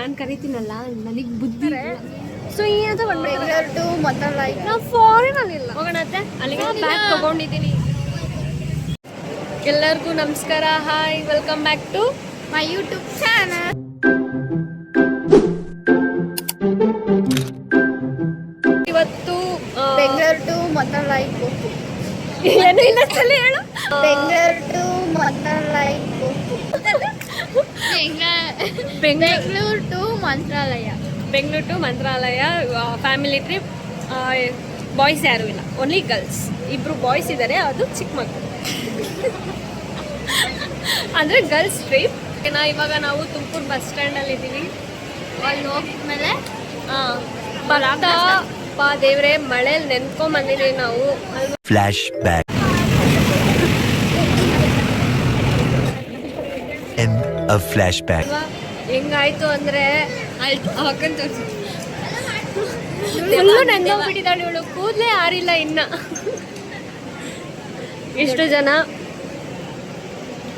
ನಾನು ಕರಿತೀನಲ್ಲ, ನನಗೆ ಬುದ್ಧಿ. ಸೊ ಈ ಅಂತ ಬೆಂಗಳೂರು ಮೊದಲ ನಾವು ಫಾರಿನಲ್ಲಿ ಇಲ್ಲ. ಹೋಗೋಣತ್ತೆ, ಅಲ್ಲಿಗೆ ಬ್ಯಾಗ್ ತಗೊಂಡಿದ್ದೀನಿ. ಎಲ್ಲರಿಗೂ ನಮಸ್ಕಾರ, hi, welcome back to my YouTube channel. ಇವತ್ತು ಬೆಂಗಳೂರು ಮೊದಲ ಏನು ಇನ್ನೊಂದ್ಸಲ ಹೇಳು. ಬೆಂಗಳೂರು ಮೊದಲ Bengaluru to Mantralayam. Bengaluru to Mantralayam family trip. Boys ಯಾರೂ ಇಲ್ಲ, ಓನ್ಲಿ ಗರ್ಲ್ಸ್. ಇಬ್ರು ಬಾಯ್ಸ್ ಇದ್ದಾರೆ, ಅದು ಚಿಕ್ಕ ಮಕ್ಕಳು. ಅಂದರೆ ಗರ್ಲ್ಸ್ ಟ್ರಿಪ್. ಇವಾಗ ನಾವು ತುಮಕೂರು ಬಸ್ ಸ್ಟ್ಯಾಂಡಲ್ಲಿ ಇದ್ದೀವಿ. ಅಲ್ಲಿ ಹೋಗಿದ್ಮೇಲೆ ಬರ್ತಾ ಪಾ ದೇವ್ರೆ ಮಳೇಲಿ ನೆನ್ಕೊಂಡ್ ಬಂದಿದ್ದೀವಿ ನಾವು. Flash back. End of flash back. ಹೆಂಗಾಯ್ತು ಅಂದ್ರೆ ಹಾಕಂತ ಫುಲ್ಲು ನೆಂದೋಗ್ಬಿಟ್ಟಿದ್ದಾಳೆ ಇವಳು, ಕೂದಲೇ ಆರಿಲ್ಲ ಇನ್ನ. ಎಷ್ಟು ಜನ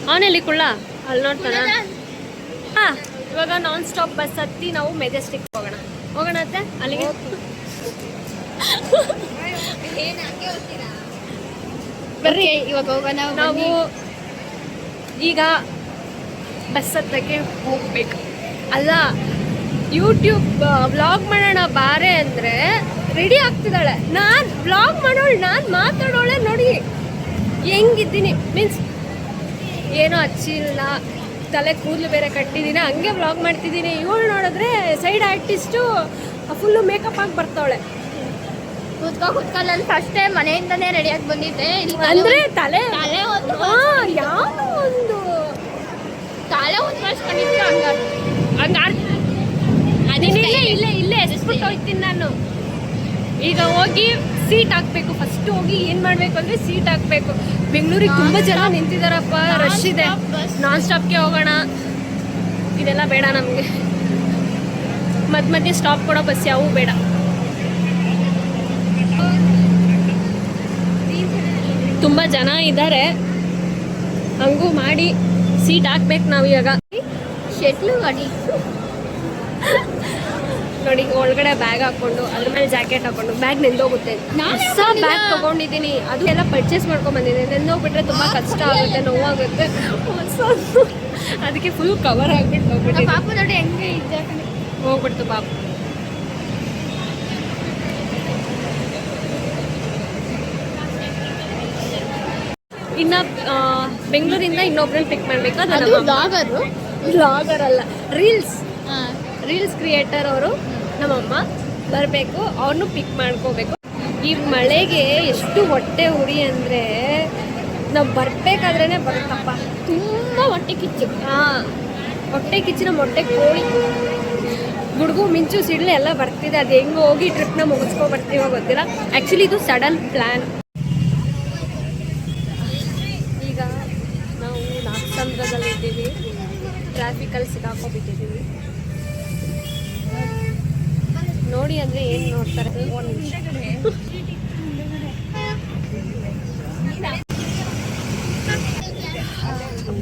ಅವನಲ್ಲಿ ಕುಳ್ಳ ಅಲ್ಲಿ ನೋಡ್ತಾನ. ಹಾ, ಇವಾಗ ನಾನ್ ಸ್ಟಾಪ್ ಬಸ್ ಹತ್ತಿ ನಾವು ಮೆಜೆಸ್ಟಿಕ್ ಹೋಗೋಣತ್ತೆ ಅಲ್ಲಿಗೆ. ಬರ್ರಿ ಇವಾಗ ಹೋಗೋಣ. ನಾವು ಈಗ ಬಸ್ ಹತ್ತಕ್ಕೆ ಹೋಗ್ಬೇಕು. ಅಲ್ಲ, ಯೂಟ್ಯೂಬ್ ವ್ಲಾಗ್ ಮಾಡೋಣ ಬಾರೆ ಅಂದರೆ ರೆಡಿ ಆಗ್ತಿದ್ದಾಳೆ. ನಾನು ವ್ಲಾಗ್ ಮಾಡೋಳು, ನಾನು ಮಾತಾಡೋಳೆ ನೋಡಿ ಹೆಂಗಿದ್ದೀನಿ. ಮೀನ್ಸ್ ಏನೋ ಹಚ್ಚಿಲ್ಲ, ತಲೆ ಕೂದಲು ಬೇರೆ ಕಟ್ಟಿದ್ದೀನಿ, ಹಂಗೆ ವ್ಲಾಗ್ ಮಾಡ್ತಿದ್ದೀನಿ. ಇವಳು ನೋಡಿದ್ರೆ ಸೈಡ್ ಆರ್ಟಿಸ್ಟು ಫುಲ್ಲು ಮೇಕಪ್ ಆಗಿ ಬರ್ತಾವಳೆ. ಕೂತ್ಕೊಳ್ಳ ಫಸ್ಟ್ ಟೈಮ್ ಮನೆಯಿಂದನೇ ರೆಡಿಯಾಗಿ ಬಂದಿದ್ದೆ. ಅಂದರೆ ತಲೆ ಯಾವ ಒಂದು ತಲೆ ಒಂದು ಮಾಡಿಸ್ಕೊಂಡಿದ್ದೆ. ಇಲ್ಲೇ ಎಸ್ಬಿಟ್ಟು ಹೋಗ್ತೀನಿ ನಾನು. ಈಗ ಹೋಗಿ ಸೀಟ್ ಹಾಕ್ಬೇಕು. ಫಸ್ಟ್ ಹೋಗಿ ಏನು ಮಾಡಬೇಕು ಅಂದರೆ ಸೀಟ್ ಹಾಕಬೇಕು. ಬೆಂಗಳೂರಿಗೆ ತುಂಬ ಜನ ನಿಂತಿದ್ದಾರಪ್ಪ, ರಶ್ ಇದೆ. ನಾನ್ ಸ್ಟಾಪ್ಗೆ ಹೋಗೋಣ. ಇದೆಲ್ಲ ಬೇಡ ನಮಗೆ. ಮಧ್ಯೆ ಸ್ಟಾಪ್ ಕೊಡೋ ಬಸ್ ಯಾವೂ ಬೇಡ. ತುಂಬ ಜನ ಇದ್ದಾರೆ, ಹಂಗೂ ಮಾಡಿ ಸೀಟ್ ಹಾಕ್ಬೇಕು ನಾವು. ಇವಾಗ ಶೆಟ್ಲು ಗಾಡಿ ನೋಡಿ, ಒಳಗಡೆ ಬ್ಯಾಗ್ ಹಾಕೊಂಡು ಅದ್ರ ಮೇಲೆ ಜಾಕೆಟ್ ಹಾಕೊಂಡು ಬ್ಯಾಗ್ ನೆಂದೋಗುತ್ತೆ. ಹೊಸ ಬ್ಯಾಗ್ ತಗೊಂಡಿದ್ದೀನಿ, ಅದು ಎಲ್ಲ ಪರ್ಚೇಸ್ ಮಾಡ್ಕೊಂಡ್ ಬಂದಿದ್ದೀನಿ. ನೆಂದೋಗ್ಬಿಟ್ರೆ ತುಂಬ ಕಷ್ಟ ಆಗುತ್ತೆ, ನೋವಾಗುತ್ತೆ. ಅದಕ್ಕೆ ಫುಲ್ ಕವರ್ ಆಗ್ಬಿಟ್ಟು ಹೋಗ್ಬಿಟ್ಟು ಪಾಪು ನೋಡಿ ಹೆಂಗೆ ಹೋಗ್ಬಿಡ್ತು ಪಾಪು. ಇನ್ನು ಬೆಂಗಳೂರಿಂದ ಇನ್ನೊಬ್ರನ್ನ ಪಿಕ್ ಮಾಡಬೇಕು. ಅದು ಬ್ಲಾಗರ್ ಅಲ್ಲ, ರೀಲ್ಸ್ ಕ್ರಿಯೇಟರ್ ಅವರು. ನಮ್ಮಮ್ಮ ಬರಬೇಕು, ಅವ್ರನ್ನೂ ಪಿಕ್ ಮಾಡ್ಕೋಬೇಕು. ಈ ಮಳೆಗೆ ಎಷ್ಟು ಹೊಟ್ಟೆ ಉರಿ ಅಂದರೆ ನಾವು ಬರಬೇಕಾದ್ರೇ ಬರುತ್ತಪ್ಪ, ತುಂಬ ಹೊಟ್ಟೆ ಕಿಚ್ಚು. ಹೊಟ್ಟೆ ಕಿಚ್ಚಿನ ಮೊಟ್ಟೆ ಕೋಳಿ, ಗುಡುಗು ಮಿಂಚು ಸಿಡ್ಲು ಎಲ್ಲ ಬರ್ತಿದೆ. ಅದು ಹೆಂಗೆ ಹೋಗಿ ಟ್ರಿಪ್ನ ಮುಗಿಸ್ಕೊ ಬರ್ತೀವೋ ಗೊತ್ತಿಲ್ಲ. ಆ್ಯಕ್ಚುಲಿ ಇದು ಸಡನ್ ಪ್ಲ್ಯಾನ್. ಈಗ ನಾವು ನಾಗಸಂದ್ರದಲ್ಲಿದ್ದೀವಿ, ಟ್ರಾಫಿಕಲ್ಲಿ ಸಿಕ್ಕಾಕೊಂಡ್ಬಿಟ್ಟಿದ್ದೀವಿ. ನೋಡಿ ಅಂದರೆ ಏನು ನೋಡ್ತಾರೆ. ಒಂದು ನಿಮಿಷ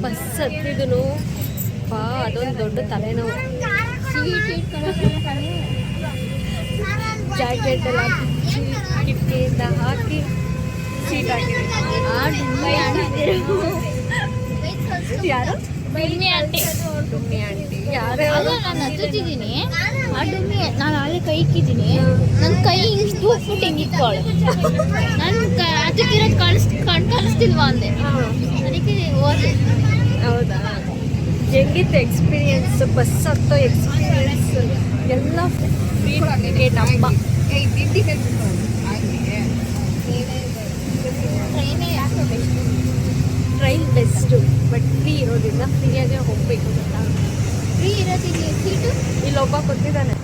ಬಸ್ ಹತ್ತಿದನು ಬಾ, ಅದೊಂದು ದೊಡ್ಡ ತಲೆನೋವು. ಜಾಕೆಟ್ ಎಲ್ಲ ಕಿಟಕಿಯಿಂದ ಹಾಕಿ ಸೀಟ್ ಹಾಕಿದೆ. ಯಾರು? ಡುಮ್ಮಿ ಆಂಟಿ. ಯಾರು? ನಾನು ಹತ್ತಿದ್ದೀನಿ, ಆ ಡುಮ್ಮಿ ನಾನು ಅಲ್ಲಿ ಕೈ ಇಕ್ಕಿದ್ದೀನಿ. ನನ್ನ ಕೈ ಹಿಂಗೆ ಹೋಗ್ಬಿಟ್ಟು ಹಿಂಗೆ ಇಕ್ಕೋಳು. ನಾನು ಅದಕ್ಕಿರೋದು ಕಾಣಿಸ್ತಿಲ್ವಾ ಅಂದೆ, ಅದಕ್ಕೆ ಹೋದೆ. ಹೌದಾ? ಹೆಂಗಿತ್ತು ಎಕ್ಸ್ಪೀರಿಯನ್ಸ್? ಬಸ್ ಹತ್ತೋ ಎಕ್ಸ್ಪೀರಿಯನ್ಸ್ ಎಲ್ಲ ಫ್ರೀ ಟಿಕೆಟ್ ಹಬ್ಬ. ಟ್ರೈನ್ ಬೆಸ್ಟು, ಬಟ್ ಫ್ರೀ ಇರೋದ್ರಿಂದ ಫ್ರೀಯಾಗೆ ಹೋಗಬೇಕು. ಗೊತ್ತಾ? ಫ್ರೀ ಇರೋದಿಲ್ಲ ಸೀಟು. ಇಲ್ಲೊಬ್ಬ ಕೊಟ್ಟಿದ್ದಾನೆ.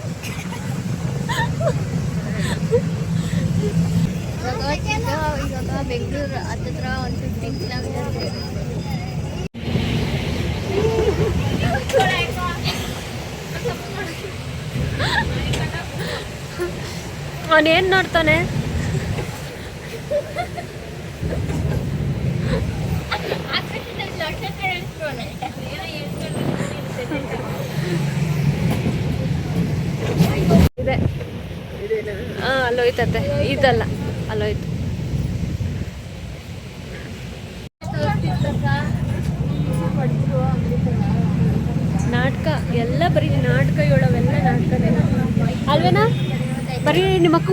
ಇವಾಗ ಬೆಂಗಳೂರು ಹತ್ತಿರ ಒಂದು 15 ಕಿಲೋಮೀಟರ್. ಅವನೇನು ನೋಡ್ತಾನೆ? ಅಲ್ಲೋಯ್ತತೆ, ಇದಲ್ಲ ಅಲ್ಲೋಯ್ತು. ನಾಟಕ ಎಲ್ಲ ಬರೀ ನಾಟಕ ಹೇಳೋವೆಲ್ಲ ನಾಟಕನೇ ಅಲ್ವೇನಾ? ಬರೀ ನಿಮ್ಮಕ್ಕ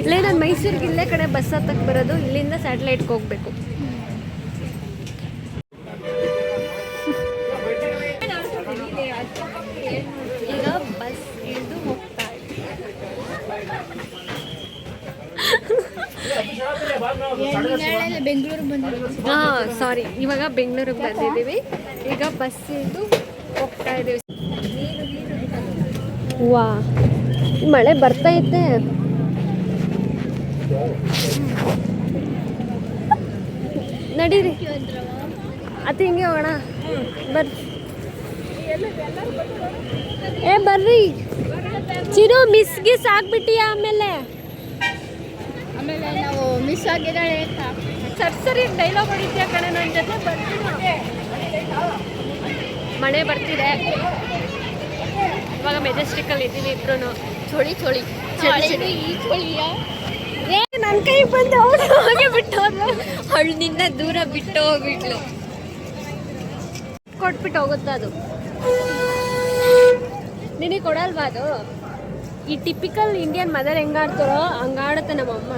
ಇಲ್ಲೇ ನಾನು ಮೈಸೂರಿಗೆ ಇಲ್ಲೇ ಕಡೆ ಬಸ್ ಹತ್ತಕ್ಕೆ ಬರೋದು, ಇಲ್ಲಿಂದ ಸ್ಯಾಟಲೈಟ್ಗೆ ಹೋಗ್ಬೇಕು. ಈಗ ಬಸ್ ಇಳಿದು ಹೋಗ್ತಾ ಬೆಂಗಳೂರು ಬಂದಿರೋದು. ಸಾರಿ, ಇವಾಗ ಬೆಂಗಳೂರಿಗೆ ಬಂದಿದ್ದೀವಿ. ಈಗ ಬಸ್ ಇಳಿದು ಹೋಗ್ತಾ ಇದ್ದೀವಿ. ವಾ, ಮಳೆ ಬರ್ತೈತೆ. ನಡೀರಿ, ಅದು ಹಿಂಗೆ ಹೋಗೋಣ. ಬರ್ರಿ, ಬರ್ರಿ. ಚಿರು ಮಿಸ್ಗೆ ಸಾಕ್ಬಿಟ್ಟಿಯಾ? ಆಮೇಲೆ ನಾವು ಮಿಸ್ ಆಗಿದ್ದಾಳೆ ಅಂತ ಸರಿ ಡೈಲಾಗ್ ಹೊಡಿತೀಯ ಕಣೆ ನನ್ನ ಜೊತೆ. ಬರ್ತೀನಿ, ಮಳೆ ಬರ್ತಿದೆ. ಇವಾಗ ಮೆಜೆಸ್ಟಿಕಲ್ಲಿ ಇದ್ದೀವಿ ಇಬ್ರು. ಚಳಿ ಚಳಿ ಚಳಿ ಈ ಚಳಿಯ ನನ್ನ ಕೈ ಬಂದು ಅವಳು ಹೋಗಿ ಬಿಟ್ಟು ಅವಳು ನಿನ್ನ ದೂರ ಬಿಟ್ಟು ಹೋಗ್ಬಿಟ್ಲು. ಕೊಟ್ಬಿಟ್ಟು ಹೋಗುತ್ತಾ ಅದು? ನಿನಗೆ ಕೊಡಲ್ವಾ ಅದು? ಈ ಟಿಪಿಕಲ್ ಇಂಡಿಯನ್ ಮದರ್ ಹೆಂಗಾಡ್ತಾರೋ ಹಂಗಾಡುತ್ತೆ ನಮ್ಮಮ್ಮ.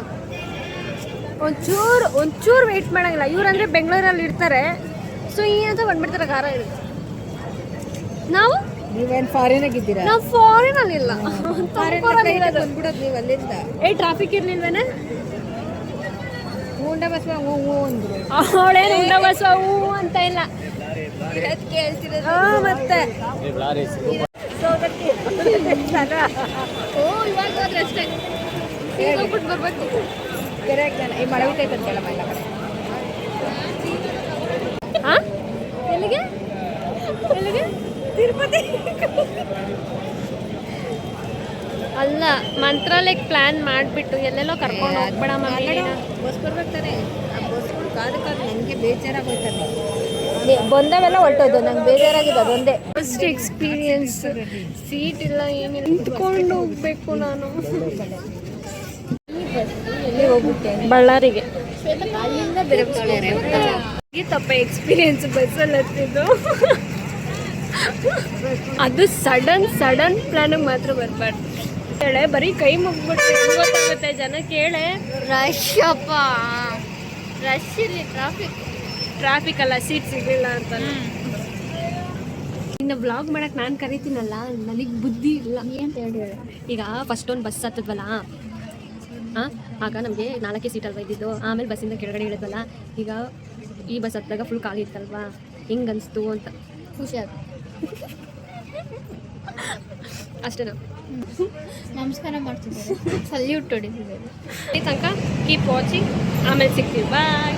ಒಂಚೂರು ವೆಯ್ಟ್ ಮಾಡೋಂಗಿಲ್ಲ. ಇವ್ರಂದ್ರೆ ಬೆಂಗಳೂರಲ್ಲಿ ಇರ್ತಾರೆ, ಸೊ ಈ ಅಂತ ಬಂದ್ಬಿಡ್ತಾರೆ ಖಾರ ಇದು. ನಾವು ನೀವೇನು ಫಾರಿನಾಗಿದ್ದೀರಾ? ನಾವು ಫಾರಿನಲ್ಲಿ ಇಲ್ಲ, ಬಂದ್ಬಿಡೋದು ನೀವು ಅಲ್ಲಿಂದ. ಟ್ರಾಫಿಕ್ ಇರ್ಲಿಲ್ವೇನೆ? ಉಂಡ ಬಸವ ಹೂ ಅಂದ್ರು. ಅವಳೇನು ಉಂಡ ಬಸವ ಹೂ ಅಂತ ಇಲ್ಲ ಕೇಳ್ತಿರೋದು ಮತ್ತೆ. ಓ ಇವಾಗ ಹೋದ್ರೆ ಅಷ್ಟೇ ಹೋಗ್ಬಿಟ್ಟು ಬರ್ಬೇಕು. ಈ ಮಳವಿಕಾಯಿ ಬಂತೇಳಮ್ಮ ಎಲ್ಲ ಕಡೆ. ಎಲ್ಲಿಗೆ ಎಲ್ಲಿಗೆ? ತಿರುಪತಿ ಅಲ್ಲ, ಮಂತ್ರಾಲಯಕ್ಕೆ ಪ್ಲಾನ್ ಮಾಡಿಬಿಟ್ಟು ಎಲ್ಲೆಲ್ಲೋ ಕರ್ಕೊಂಡು ಹೋಗ್ಬೇಡ ಮಮ್ಮಿ. ಬಸ್ ಬರ್ಬೇಕು ತಾನೆ, ಆ ಬಸ್ಗಳು ಕಾದು ನನಗೆ ಬೇಜಾರಾಗೋಯ್ತದೆ. ಬಂದವೆಲ್ಲ ಹೊರಟೋದು, ನಂಗೆ ಬೇಜಾರಾಗಿದೆ ಅದೊಂದೇ. First experience. ಸೀಟ್ ಇಲ್ಲ, ಏನಿಲ್ಲ, ನಿಂತ್ಕೊಂಡು ಹೋಗ್ಬೇಕು ನಾನು. ಎಲ್ಲಿ ಹೋಗ್ಬಿಟ್ಟೆ? ಬಳ್ಳಾರಿಗೆ. ಅಲ್ಲಿಂದ ಬೇರೆ ತಪ್ಪ ಎಕ್ಸ್ಪೀರಿಯನ್ಸ್ ಬಸ್ಸಲ್ಲಿ ಹತ್ತಿದ್ದು. ಅದು ಸಡನ್ ಪ್ಲಾನಿಗೆ ಮಾತ್ರ ಬರಬಾರ್ದು. ಹೇಳೆ ಬರೀ ಕೈ ಮುಗ್ಬಿಟ್ಟು ಗೊತ್ತಾಗುತ್ತೆ ಜನ. ಕೇಳೆ ರಶ್ ಅಪ್ಪ, ರಶ್ ಇಲ್ಲಿ ಟ್ರಾಫಿಕ್ ಅಲ್ಲ, ಸೀಟ್ ಸಿಗಲಿಲ್ಲ ಅಂತ. ಇನ್ನು ವ್ಲಾಗ್ ಮಾಡಕ್ಕೆ ನಾನು ಕರಿತೀನಲ್ಲ, ನನಗೆ ಬುದ್ಧಿ ಇಲ್ಲ. ಅಂತ ಹೇಳಿ ಈಗ ಫಸ್ಟ್ ಒಂದು ಬಸ್ ಹತ್ತದ್ವಲ್ಲ, ಆಗ ನಮಗೆ 4 ಸೀಟ್ ಅಲ್ವಾ ಇದ್ದಿದ್ದು. ಆಮೇಲೆ ಬಸ್ಸಿಂದ ಕೆಳಗಡೆ ಇಳಿದ್ವಲ್ಲ, ಈಗ ಈ ಬಸ್ ಹತ್ತಿದಾಗ ಫುಲ್ ಖಾಲಿ ಇತ್ತಲ್ವಾ, ಹಿಂಗೆ ಅನಿಸ್ತು ಅಂತ. ಖುಷಿ ಆಯ್ತು. ಅಷ್ಟೇನಾ? ನಮಸ್ಕಾರ ಮಾಡ್ತಿದ್ದಾರೆ, ಸಲ್ಯೂಟ್ ಹೊಡಿತಿದ್ದಾರೆ. ತನಕ ಕೀಪ್ ವಾಚಿಂಗ್, ಆಮೇಲೆ ಸಿಗ್ತೀವಿ. ಬಾಯ್.